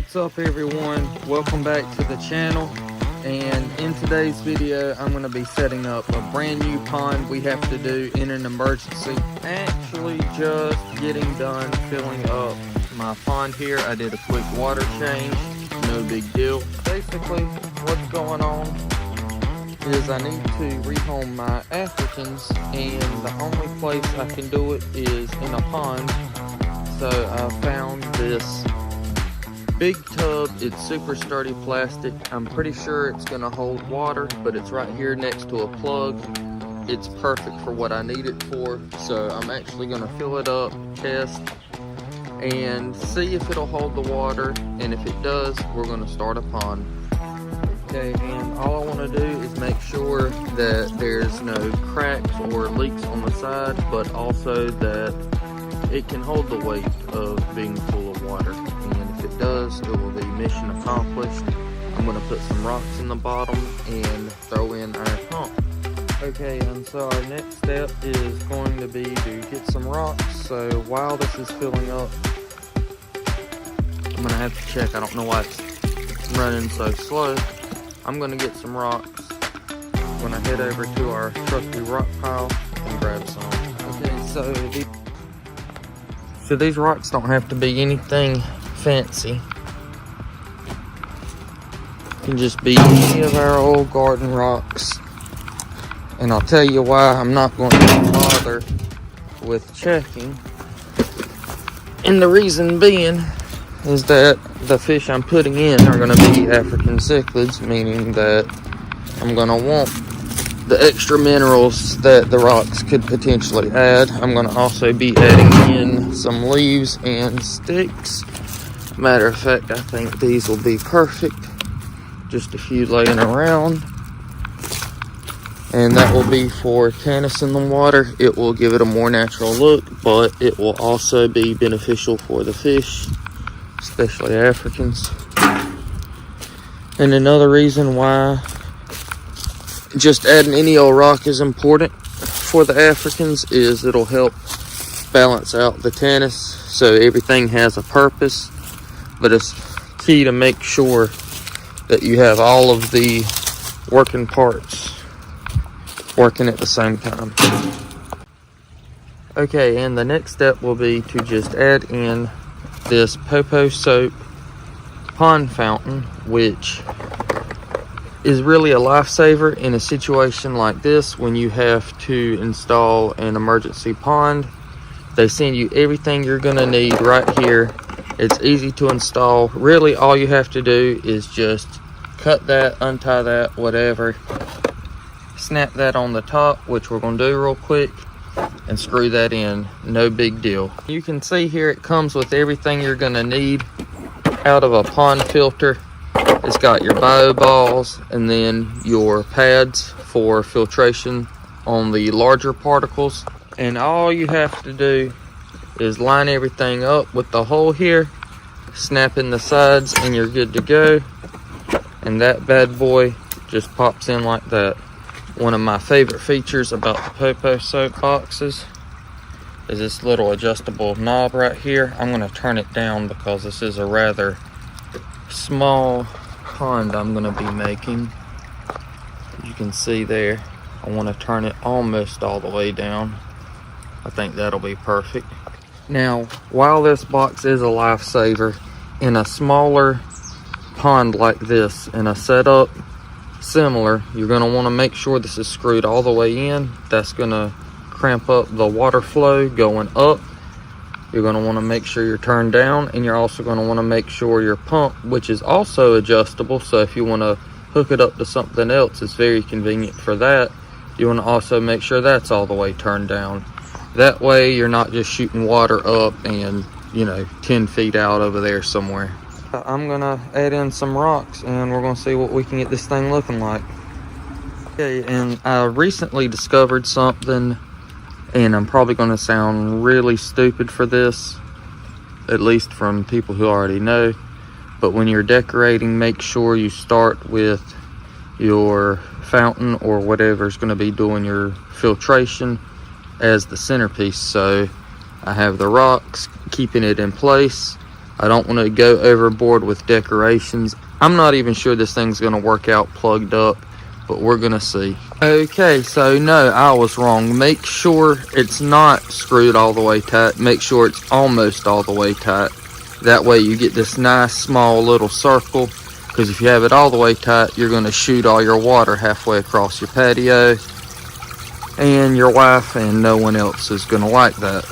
What's up everyone, welcome back to the channel. And in today's video I'm going to be setting up a brand new pond we have to do in an emergency. Actually just getting done filling up my pond here. I did a quick water change, no big deal. Basically what's going on is I need to rehome my Africans, and the only place I can do it is in a pond. So I found this big tub. It's super sturdy plastic. I'm pretty sure it's gonna hold water, but it's right here next to a plug. It's perfect for what I need it for. So I'm actually gonna fill it up, test, and see if it'll hold the water. And if it does, we're gonna start a pond. Okay, and all I want to do is make sure that there's no cracks or leaks on the side, but also that it can hold the weight of being full of water. And if it does, it will be mission accomplished. I'm going to put some rocks in the bottom and throw in our pump. Okay, and so our next step is going to be to get some rocks. So while this is filling up, I'm going to have to check. I don't know why it's running so slow. I'm going to get some rocks. I'm going to head over to our trusty rock pile and grab some. Okay, so these rocks don't have to be anything fancy. It can just be any of our old garden rocks. And I'll tell you why I'm not going to bother with checking. And the reason being is that the fish I'm putting in are going to be African cichlids, meaning that I'm going to want the extra minerals that the rocks could potentially add. I'm going to also be adding in some leaves and sticks. Matter of fact, I think these will be perfect. Just a few laying around. And that will be for tannis in the water. It will give it a more natural look, but it will also be beneficial for the fish, especially Africans. And another reason why just adding any old rock is important for the Africans is it'll help balance out the tannis, so everything has a purpose. But it's key to make sure that you have all of the working parts working at the same time. Okay, and the next step will be to just add in this POPOSOAP pond fountain, which is really a lifesaver in a situation like this when you have to install an emergency pond. They send you everything you're going to need right here. It's easy to install. Really all you have to do is just cut that, untie that, whatever, snap that on the top, which we're going to do real quick, and screw that in. No big deal. You can see here it comes with everything you're going to need out of a pond filter. It's got your bio balls and then your pads for filtration on the larger particles. And all you have to do is line everything up with the hole here, snap in the sides, and you're good to go. And that bad boy just pops in like that. One of my favorite features about the POPOSOAP boxes is this little adjustable knob right here. I'm going to turn it down because this is a rather small pond I'm going to be making. You can see there, I want to turn it almost all the way down. I think that'll be perfect. Now, while this box is a lifesaver, in a smaller pond like this, in a setup similar, you're going to want to make sure this is screwed all the way in. That's going to cramp up the water flow going up. You're going to want to make sure you're turned down, and you're also going to want to make sure your pump, which is also adjustable, so if you want to hook it up to something else, it's very convenient for that. You want to also make sure that's all the way turned down. That way you're not just shooting water up and, 10 feet out over there somewhere. I'm going to add in some rocks, and we're going to see what we can get this thing looking like. Okay, and I recently discovered something, and I'm probably going to sound really stupid for this, at least from people who already know. But when you're decorating, make sure you start with your fountain or whatever's going to be doing your filtration as the centerpiece. So I have the rocks keeping it in place. I don't want to go overboard with decorations. I'm not even sure this thing's going to work out plugged up, but we're going to see. Okay, so no, I was wrong. Make sure it's not screwed all the way tight. Make sure it's almost all the way tight. That way you get this nice small little circle, because if you have it all the way tight, you're going to shoot all your water halfway across your patio, and your wife and no one else is going to like that.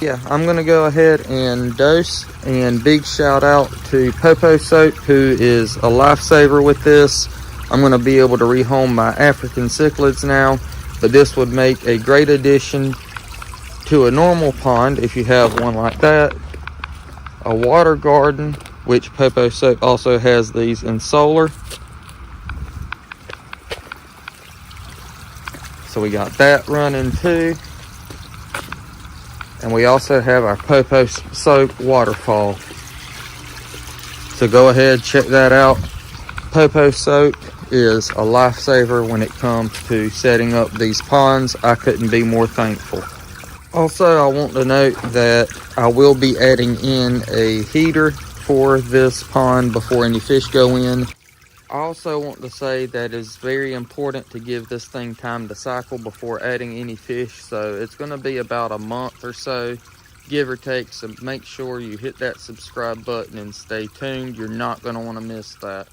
Yeah, I'm going to go ahead and dose, and big shout out to POPOSOAP, who is a lifesaver with this. I'm going to be able to rehome my African cichlids now, but this would make a great addition to a normal pond if you have one like that. A water garden, which POPOSOAP also has these in solar. So we got that running too. And we also have our POPOSOAP Waterfall. So go ahead, check that out. POPOSOAP is a lifesaver when it comes to setting up these ponds. I couldn't be more thankful. Also, I want to note that I will be adding in a heater for this pond before any fish go in. I also want to say that it's very important to give this thing time to cycle before adding any fish. So it's going to be about a month or so, give or take. So make sure you hit that subscribe button and stay tuned. You're not going to want to miss that.